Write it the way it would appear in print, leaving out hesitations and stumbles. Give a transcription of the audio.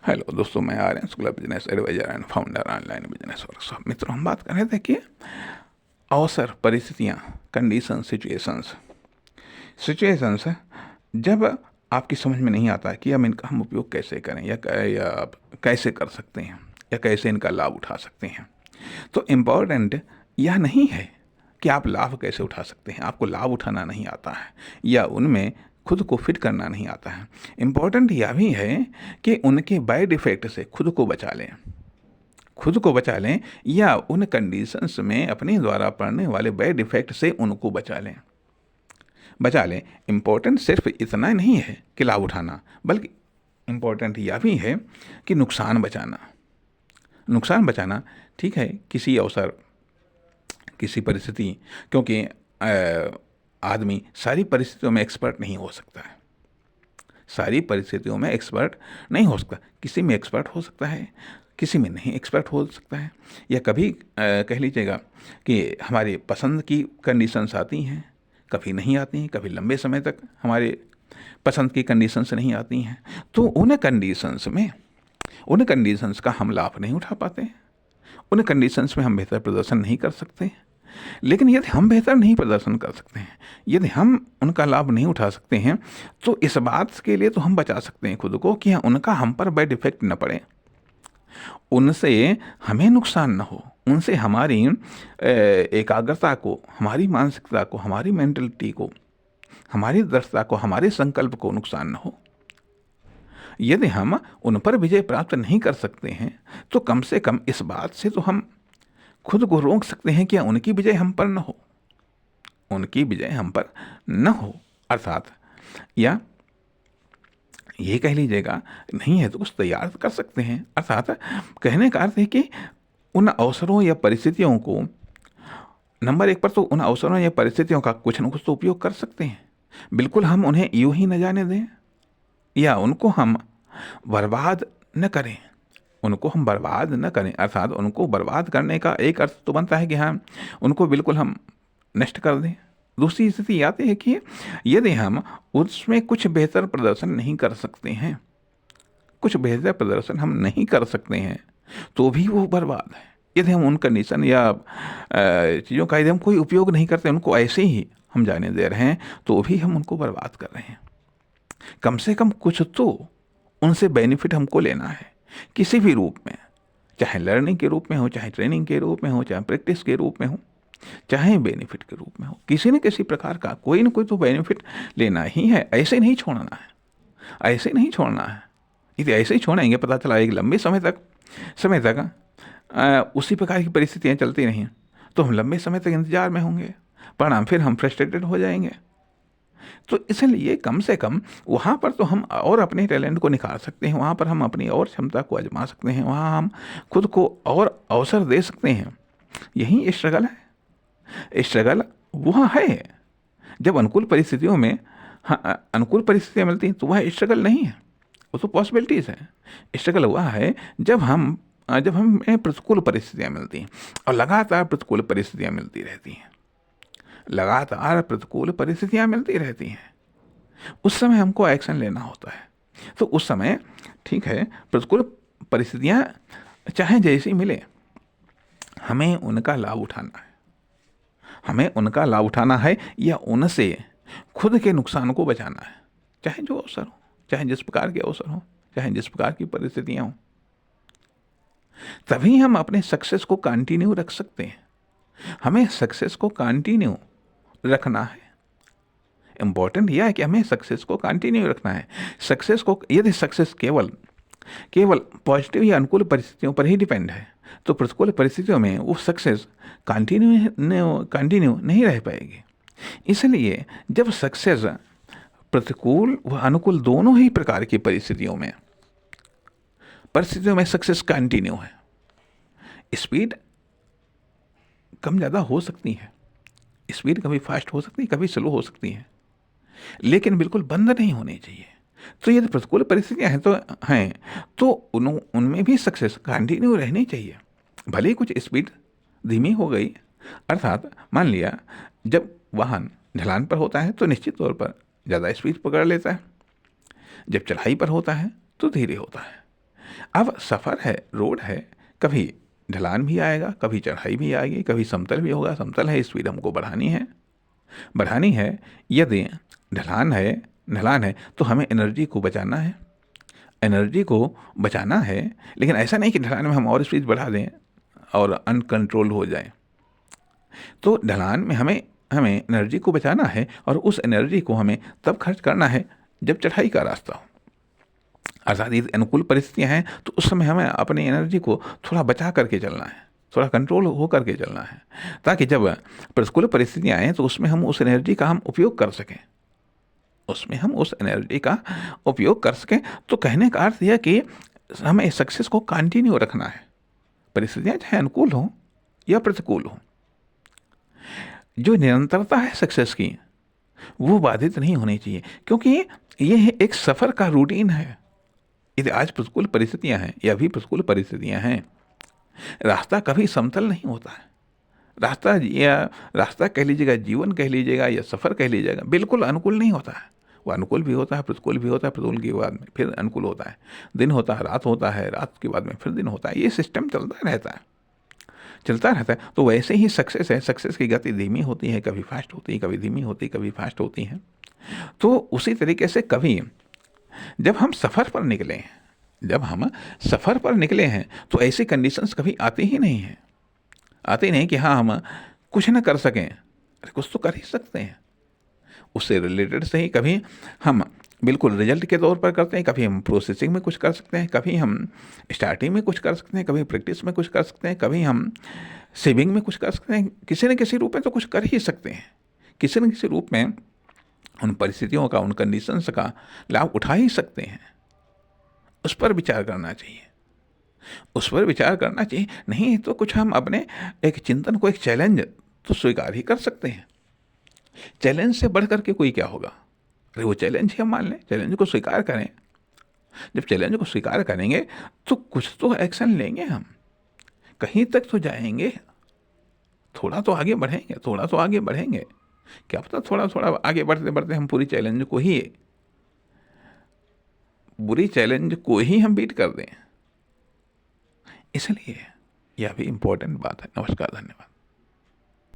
Hello दोस्तों, मैं Aryan Shukla, business advisor and founder online business workshop. मित्रों, हम बात कर रहे थे कि अवसर, परिस्थितियाँ, कंडीशन, सिचुएशंस जब आपकी समझ में नहीं आता है कि अब इनका हम उपयोग कैसे करें या कैसे कर सकते हैं या कैसे इनका लाभ उठा सकते हैं। तो इम्पोर्टेंट यह नहीं है कि आप लाभ कैसे उठा सकते हैं, आपको लाभ उठाना नहीं आता है या उनमें खुद को फिट करना नहीं आता है। इम्पोर्टेंट यह भी है कि उनके बैड इफेक्ट से खुद को बचा लें या उन कंडीशंस में अपने द्वारा पड़ने वाले बैड इफेक्ट से उनको बचा लें। इम्पोर्टेंट सिर्फ इतना नहीं है कि लाभ उठाना, बल्कि इम्पोर्टेंट यह भी है कि नुकसान बचाना। ठीक है, किसी अवसर, किसी परिस्थिति, क्योंकि आदमी सारी परिस्थितियों में एक्सपर्ट नहीं हो सकता है। किसी में एक्सपर्ट हो सकता है, किसी में नहीं एक्सपर्ट हो सकता है। या कभी कह लीजिएगा कि हमारी पसंद की कंडीशंस आती हैं, कभी नहीं आती हैं, कभी लंबे समय तक हमारे पसंद की कंडीशंस नहीं आती हैं। तो उन कंडीशंस का हम लाभ नहीं उठा पाते, उन कंडीशंस में हम बेहतर प्रदर्शन नहीं कर सकते। लेकिन यदि हम बेहतर नहीं प्रदर्शन कर सकते हैं, यदि हम उनका लाभ नहीं उठा सकते हैं, तो इस बात के लिए तो हम बचा सकते हैं खुद को कि उनका हम पर बैड इफेक्ट न पड़े, उनसे हमें नुकसान न हो, उनसे हमारी एकाग्रता को, हमारी मानसिकता को, हमारी मेंटलिटी को, हमारी दृढ़ता को, हमारे संकल्प को नुकसान न हो। यदि हम उन पर विजय प्राप्त नहीं कर सकते हैं, तो कम से कम इस बात से तो हम खुद को रोक सकते हैं कि उनकी विजय हम पर न हो। अर्थात या ये कह लीजिएगा, नहीं है तो कुछ तैयार कर सकते हैं। अर्थात कहने का अर्थ है कि उन अवसरों या परिस्थितियों को, नंबर एक पर तो उन अवसरों या परिस्थितियों का कुछ न कुछ तो उपयोग कर सकते हैं। बिल्कुल हम उन्हें यूं ही न जाने दें या उनको हम बर्बाद न करें। अर्थात उनको बर्बाद करने का एक अर्थ तो बनता है कि हाँ, उनको बिल्कुल हम नष्ट कर दें। दूसरी स्थिति आती है कि यदि हम उसमें कुछ बेहतर प्रदर्शन नहीं कर सकते हैं, तो भी वो बर्बाद है। यदि हम उन कंडीशन या चीज़ों का यदि हम कोई उपयोग नहीं करते, उनको ऐसे ही हम जाने दे रहे हैं, तो भी हम उनको बर्बाद कर रहे हैं। कम से कम कुछ तो उनसे बेनिफिट हमको लेना है, किसी भी रूप में, चाहे लर्निंग के रूप में हो, चाहे ट्रेनिंग के रूप में हो, चाहे प्रैक्टिस के रूप में हो, चाहे बेनिफिट के रूप में हो। किसी न किसी प्रकार का कोई न कोई तो बेनिफिट लेना ही है। ऐसे नहीं छोड़ना है। यदि ऐसे ही छोड़ेंगे, पता चला एक लंबे समय तक उसी प्रकार की परिस्थितियाँ चलती रहीं, तो हम लंबे समय तक इंतजार में होंगे, परिणाम फिर हम फ्रस्ट्रेटेड हो जाएंगे। तो इसलिए कम से कम वहाँ पर तो हम और अपने टैलेंट को निखार सकते हैं, वहाँ पर हम अपनी और क्षमता को आजमा सकते हैं, वहाँ हम खुद को और अवसर दे सकते हैं। यही स्ट्रगल है। स्ट्रगल वह है जब अनुकूल परिस्थितियों में अनुकूल परिस्थितियाँ मिलती हैं, तो वह स्ट्रगल नहीं है, वो तो पॉसिबिलिटीज़ है। स्ट्रगल वह है जब हमें प्रतिकूल परिस्थितियाँ मिलती हैं और लगातार प्रतिकूल परिस्थितियाँ मिलती रहती हैं। उस समय हमको एक्शन लेना होता है। तो उस समय ठीक है, प्रतिकूल परिस्थितियाँ चाहे जैसी मिले, हमें उनका लाभ उठाना है या उनसे खुद के नुकसान को बचाना है। चाहे जो अवसर हो, चाहे जिस प्रकार के अवसर हो, चाहे जिस प्रकार की परिस्थितियाँ हों, तभी हम अपने सक्सेस को कंटिन्यू रख सकते हैं। हमें सक्सेस को कंटिन्यू रखना है। इम्पोर्टेंट यह है कि हमें सक्सेस को कंटिन्यू रखना है। यदि सक्सेस केवल पॉजिटिव या अनुकूल परिस्थितियों पर ही डिपेंड है, तो प्रतिकूल परिस्थितियों में वो सक्सेस कंटिन्यू नहीं रह पाएगी। इसलिए जब सक्सेस प्रतिकूल व अनुकूल दोनों ही प्रकार की परिस्थितियों में सक्सेस कंटिन्यू है, स्पीड कम ज़्यादा हो सकती है, स्पीड कभी फास्ट हो सकती है, कभी स्लो हो सकती है, लेकिन बिल्कुल बंद नहीं होनी चाहिए। तो यदि प्रतिकूल परिस्थितियाँ हैं तो उनमें भी सक्सेस कंटिन्यू रहनी चाहिए, भले ही कुछ स्पीड धीमी हो गई। अर्थात मान लिया, जब वाहन ढलान पर होता है तो निश्चित तौर पर ज़्यादा स्पीड पकड़ लेता है, जब चढ़ाई पर होता है तो धीरे होता है। अब सफ़र है, रोड है, कभी ढलान भी आएगा, कभी चढ़ाई भी आएगी, कभी समतल भी होगा। समतल है, स्पीड हमको बढ़ानी है। यदि ढलान है तो हमें एनर्जी को बचाना है, लेकिन ऐसा नहीं कि ढलान में हम और स्पीड बढ़ा दें और अनकंट्रोल हो जाए। तो ढलान में हमें एनर्जी को बचाना है, और उस एनर्जी को हमें तब खर्च करना है जब चढ़ाई का रास्ता हो। अर्थात यदि अनुकूल परिस्थितियाँ हैं तो उस समय हमें अपनी एनर्जी को थोड़ा बचा करके चलना है, थोड़ा कंट्रोल हो करके चलना है, ताकि जब प्रतिकूल परिस्थितियाँ आएँ तो उसमें हम उस एनर्जी का उपयोग कर सकें। तो कहने का अर्थ यह कि हमें सक्सेस को कंटिन्यू रखना है, परिस्थितियाँ चाहे अनुकूल हो या प्रतिकूल हो। जो निरंतरता है सक्सेस की, वो बाधित नहीं होनी चाहिए, क्योंकि ये एक सफ़र का रूटीन है। यदि आज प्रतिकूल परिस्थितियाँ हैं या भी प्रतिकूल परिस्थितियाँ हैं, रास्ता कभी समतल नहीं होता है। रास्ता कह लीजिएगा, जीवन कह लीजिएगा, या सफ़र कह लीजिएगा, बिल्कुल अनुकूल नहीं होता है। वो अनुकूल भी होता है, प्रतिकूल भी होता है, प्रतिकूल के बाद में फिर अनुकूल होता है। दिन होता है, रात होता है, रात के बाद में फिर दिन होता है। ये सिस्टम चलता रहता है। तो वैसे ही सक्सेस है। सक्सेस की गति धीमी होती है, कभी फास्ट होती है, कभी धीमी होती है, कभी फास्ट होती है। तो उसी तरीके से कभी जब हम सफ़र पर निकले हैं तो ऐसी कंडीशंस कभी आती ही नहीं कि हाँ हम कुछ ना कर सकें। अरे कुछ तो कर ही सकते हैं। उससे रिलेटेड से ही कभी हम बिल्कुल रिजल्ट के तौर पर करते हैं, कभी हम प्रोसेसिंग में कुछ कर सकते हैं, कभी हम स्टार्टिंग में कुछ कर सकते हैं, कभी प्रैक्टिस में कुछ कर सकते हैं, कभी हम सेविंग में कुछ कर सकते हैं। किसी न किसी रूप में तो कुछ कर ही सकते हैं। किसी न किसी रूप में उन परिस्थितियों का, उन कंडीशंस का लाभ उठा ही सकते हैं। उस पर विचार करना चाहिए। नहीं तो कुछ हम अपने एक चिंतन को, एक चैलेंज तो स्वीकार ही कर सकते हैं। चैलेंज से बढ़ करके कोई क्या होगा? अरे वो चैलेंज ही हम मान लें, चैलेंज को स्वीकार करें। जब चैलेंज को स्वीकार करेंगे तो कुछ तो एक्शन लेंगे, हम कहीं तक तो जाएंगे, थोड़ा तो आगे बढ़ेंगे। क्या पता थोड़ा थोड़ा आगे बढ़ते बढ़ते हम बुरी चैलेंज को ही हम बीट कर दें। इसलिए यह भी इम्पोर्टेंट बात है। नमस्कार, धन्यवाद।